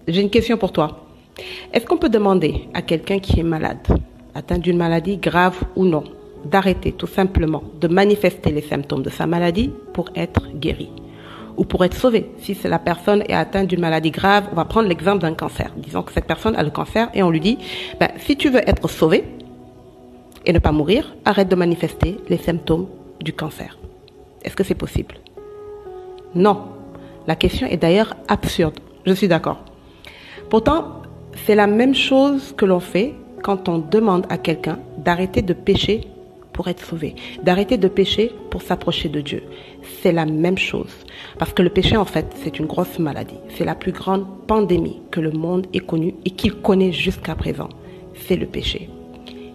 j'ai une question pour toi. Est-ce qu'on peut demander à quelqu'un qui est malade, atteint d'une maladie grave ou non, d'arrêter tout simplement de manifester les symptômes de sa maladie pour être guéri ou pour être sauvé? Si la personne est atteinte d'une maladie grave, on va prendre l'exemple d'un cancer. Disons que cette personne a le cancer et on lui dit, si tu veux être sauvé et ne pas mourir, arrête de manifester les symptômes du cancer. Est-ce que c'est possible? Non. La question est d'ailleurs absurde. Je suis d'accord. Pourtant, c'est la même chose que l'on fait quand on demande à quelqu'un d'arrêter de pécher pour être sauvé, d'arrêter de pécher pour s'approcher de Dieu. C'est la même chose. Parce que le péché, en fait, c'est une grosse maladie. C'est la plus grande pandémie que le monde ait connue et qu'il connaît jusqu'à présent. C'est le péché.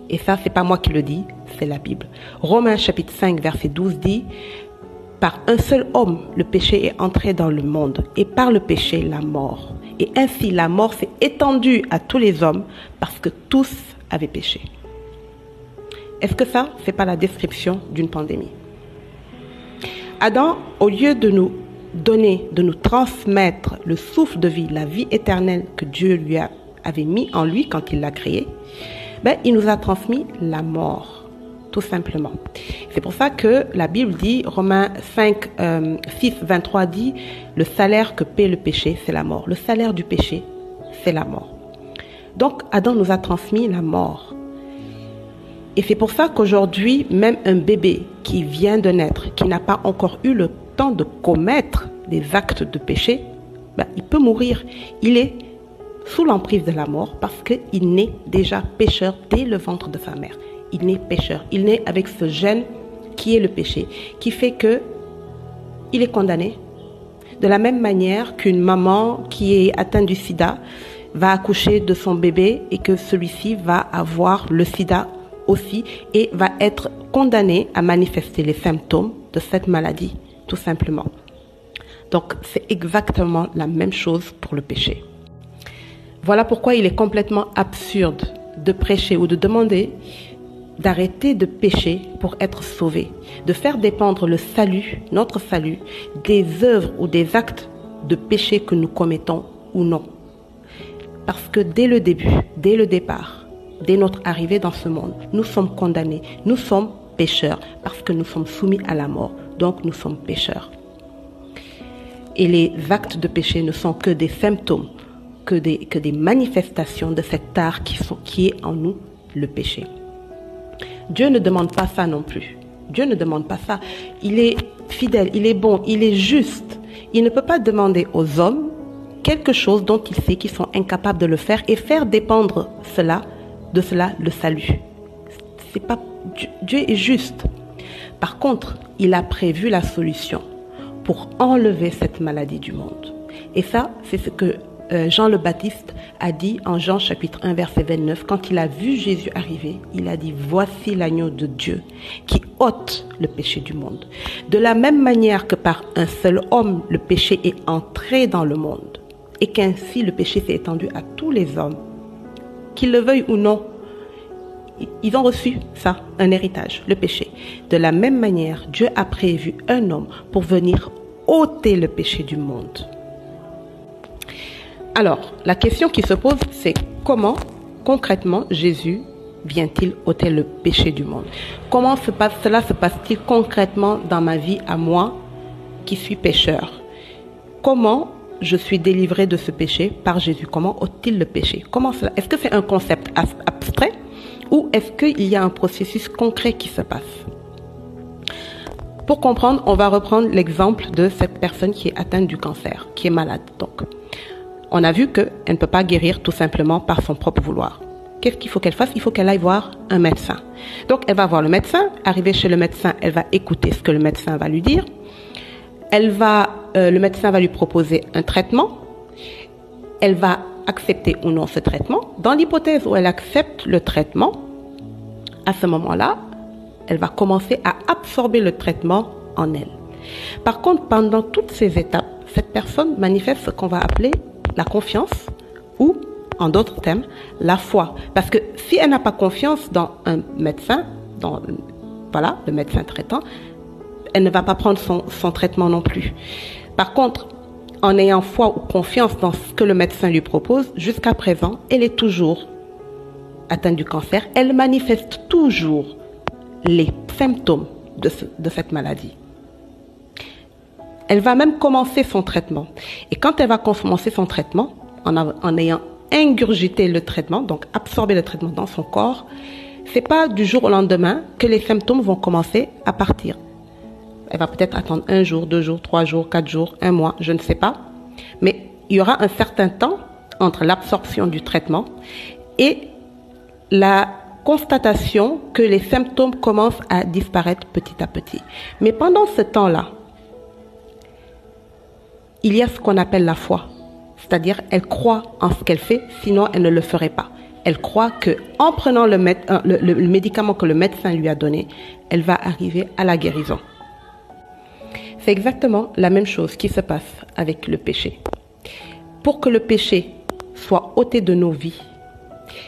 Et ça, c'est pas moi qui le dis, c'est la Bible. Romains chapitre 5, verset 12 dit, « Par un seul homme, le péché est entré dans le monde, et par le péché, la mort. Et ainsi, la mort s'est étendue à tous les hommes, parce que tous avaient péché. » Est-ce que ça, c'est pas la description d'une pandémie? Adam, au lieu de nous donner, de nous transmettre le souffle de vie, la vie éternelle que Dieu avait mis en lui quand il l'a créé, il nous a transmis la mort, tout simplement. C'est pour ça que la Bible dit, Romains 5, 6, 23 dit, le salaire que paie le péché, c'est la mort. Le salaire du péché, c'est la mort. Donc, Adam nous a transmis la mort. Et c'est pour ça qu'aujourd'hui, même un bébé qui vient de naître, qui n'a pas encore eu le temps de commettre des actes de péché, il peut mourir. Il est sous l'emprise de la mort parce qu'il naît déjà pécheur dès le ventre de sa mère. Il naît pécheur. Il naît avec ce gène qui est le péché, qui fait que il est condamné. De la même manière qu'une maman qui est atteinte du sida va accoucher de son bébé et que celui-ci va avoir le sida aussi et va être condamné à manifester les symptômes de cette maladie, tout simplement. Donc, c'est exactement la même chose pour le péché. Voilà pourquoi il est complètement absurde de prêcher ou de demander d'arrêter de pécher pour être sauvé, de faire dépendre le salut, notre salut, des œuvres ou des actes de péché que nous commettons ou non. Parce que dès le début, dès le départ, dès notre arrivée dans ce monde, nous sommes condamnés, nous sommes pécheurs parce que nous sommes soumis à la mort, donc nous sommes pécheurs. Et les actes de péché ne sont que des symptômes, que des manifestations de cet art qui est en nous, le péché. Dieu ne demande pas ça non plus. Dieu ne demande pas ça. Il est fidèle, il est bon, il est juste. Il ne peut pas demander aux hommes quelque chose dont il sait qu'ils sont incapables de le faire et faire dépendre de cela le salut. C'est pas, Dieu est juste. Par contre, il a prévu la solution pour enlever cette maladie du monde. Et ça, c'est ce que Jean le Baptiste a dit en Jean chapitre 1 verset 29. Quand il a vu Jésus arriver, il a dit « Voici l'agneau de Dieu qui ôte le péché du monde. » De la même manière que par un seul homme, le péché est entré dans le monde et qu'ainsi le péché s'est étendu à tous les hommes, qu'ils le veuillent ou non, ils ont reçu ça, un héritage, le péché. De la même manière, Dieu a prévu un homme pour venir ôter le péché du monde. Alors, la question qui se pose, c'est comment, concrètement, Jésus vient-il ôter le péché du monde? Comment cela se passe-t-il concrètement dans ma vie à moi, qui suis pécheur? Comment je suis délivré de ce péché par Jésus? Comment ôte-t-il le péché? Comment cela? Est-ce que c'est un concept abstrait ou est-ce qu'il y a un processus concret qui se passe? Pour comprendre, on va reprendre l'exemple de cette personne qui est atteinte du cancer, qui est malade. Donc, on a vu qu'elle ne peut pas guérir tout simplement par son propre vouloir. Qu'est-ce qu'il faut qu'elle fasse? Il faut qu'elle aille voir un médecin. Donc, elle va voir le médecin. Arrivée chez le médecin, elle va écouter ce que le médecin va lui dire. Le médecin va lui proposer un traitement. Elle va accepter ou non ce traitement. Dans l'hypothèse où elle accepte le traitement, à ce moment-là, elle va commencer à absorber le traitement en elle. Par contre, pendant toutes ces étapes, cette personne manifeste ce qu'on va appeler la confiance ou, en d'autres termes, la foi. Parce que si elle n'a pas confiance dans un médecin, le médecin traitant, elle ne va pas prendre son traitement non plus. Par contre, en ayant foi ou confiance dans ce que le médecin lui propose, jusqu'à présent, elle est toujours atteinte du cancer. Elle manifeste toujours les symptômes de cette maladie. Elle va même commencer son traitement. Et quand elle va commencer son traitement, en ayant ingurgité le traitement, donc absorbé le traitement dans son corps, c'est pas du jour au lendemain que les symptômes vont commencer à partir. Elle va peut-être attendre 1 jour, 2 jours, 3 jours, 4 jours, 1 mois, je ne sais pas. Mais il y aura un certain temps entre l'absorption du traitement et la constatation que les symptômes commencent à disparaître petit à petit. Mais pendant ce temps-là, il y a ce qu'on appelle la foi. C'est-à-dire, elle croit en ce qu'elle fait, sinon elle ne le ferait pas. Elle croit qu'en prenant le médicament que le médecin lui a donné, elle va arriver à la guérison. C'est exactement la même chose qui se passe avec le péché. Pour que le péché soit ôté de nos vies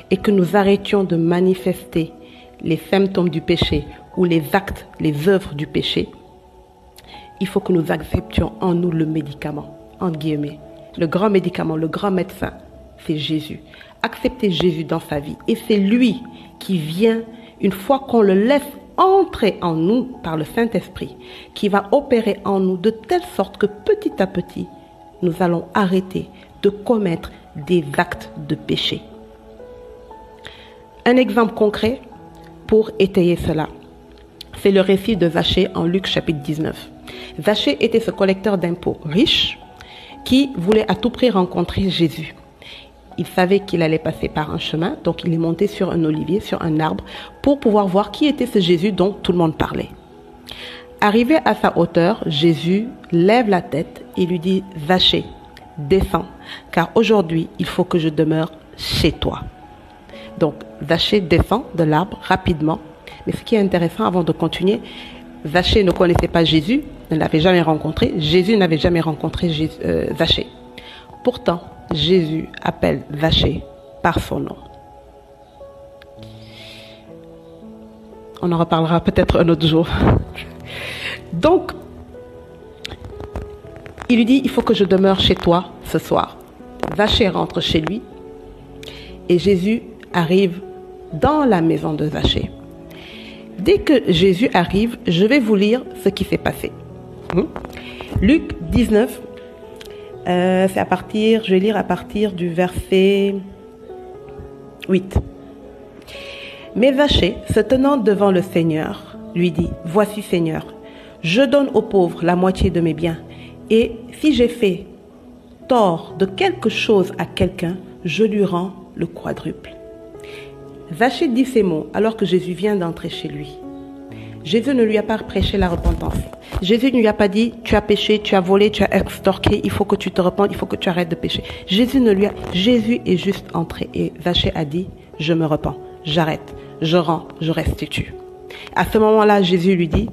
et que nous arrêtions de manifester les symptômes du péché ou les actes, les œuvres du péché, il faut que nous acceptions en nous le médicament, entre guillemets. Le grand médicament, le grand médecin, c'est Jésus. Accepter Jésus dans sa vie. Et c'est lui qui vient, une fois qu'on le laisse entrer en nous par le Saint-Esprit, qui va opérer en nous de telle sorte que petit à petit, nous allons arrêter de commettre des actes de péché. Un exemple concret pour étayer cela, c'est le récit de Zachée en Luc chapitre 19. Zachée était ce collecteur d'impôts riche qui voulait à tout prix rencontrer Jésus. Il savait qu'il allait passer par un chemin, donc il est monté sur un olivier, sur un arbre, pour pouvoir voir qui était ce Jésus dont tout le monde parlait. Arrivé à sa hauteur, Jésus lève la tête et lui dit « Zachée, descends, car aujourd'hui, il faut que je demeure chez toi. » Donc, Zachée descend de l'arbre rapidement. Mais ce qui est intéressant, avant de continuer, Zachée ne connaissait pas Jésus, ne l'avait jamais rencontré. Jésus n'avait jamais rencontré Zachée. Pourtant, Jésus appelle Zachée par son nom. On en reparlera peut-être un autre jour. Donc, il lui dit, il faut que je demeure chez toi ce soir. Zachée rentre chez lui et Jésus arrive dans la maison de Zachée. Dès que Jésus arrive, je vais vous lire ce qui s'est passé. Luc 19, je vais lire à partir du verset 8. Mais Zachée, se tenant devant le Seigneur, lui dit, « Voici, Seigneur, je donne aux pauvres la moitié de mes biens, et si j'ai fait tort de quelque chose à quelqu'un, je lui rends le quadruple. » Zachée dit ces mots alors que Jésus vient d'entrer chez lui. Jésus ne lui a pas prêché la repentance. Jésus ne lui a pas dit, tu as péché, tu as volé, tu as extorqué, il faut que tu te repentes, il faut que tu arrêtes de pécher. Jésus est juste entré et Zachée a dit, je me repens, j'arrête, je rends, je restitue. À ce moment-là, Jésus lui dit,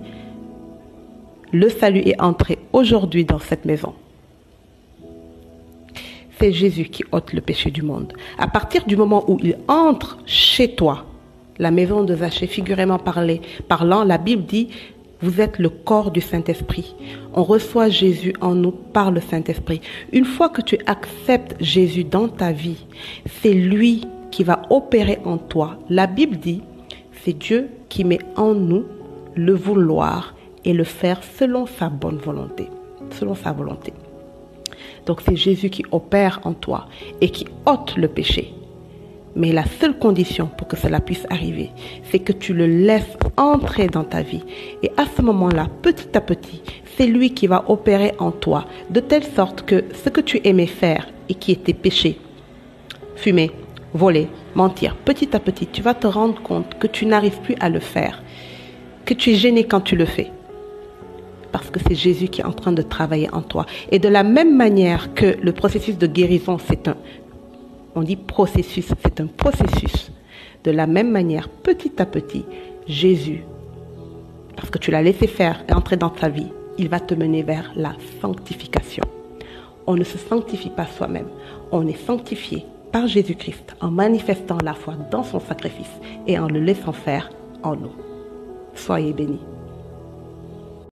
le salut est entré aujourd'hui dans cette maison. C'est Jésus qui ôte le péché du monde. À partir du moment où il entre chez toi, la maison de Zachée, figurément parlant, la Bible dit, vous êtes le corps du Saint-Esprit. On reçoit Jésus en nous par le Saint-Esprit. Une fois que tu acceptes Jésus dans ta vie, c'est lui qui va opérer en toi. La Bible dit, c'est Dieu qui met en nous le vouloir et le faire selon sa bonne volonté. Selon sa volonté. Donc c'est Jésus qui opère en toi et qui ôte le péché. Mais la seule condition pour que cela puisse arriver, c'est que tu le laisses entrer dans ta vie. Et à ce moment-là, petit à petit, c'est lui qui va opérer en toi, de telle sorte que ce que tu aimais faire et qui était péché, fumer, voler, mentir, petit à petit, tu vas te rendre compte que tu n'arrives plus à le faire, que tu es gêné quand tu le fais. Parce que c'est Jésus qui est en train de travailler en toi. Et de la même manière que le processus de guérison, on dit processus, c'est un processus. De la même manière, petit à petit, Jésus, parce que tu l'as laissé faire et entrer dans ta vie, il va te mener vers la sanctification. On ne se sanctifie pas soi-même, on est sanctifié par Jésus-Christ en manifestant la foi dans son sacrifice et en le laissant faire en nous. Soyez bénis.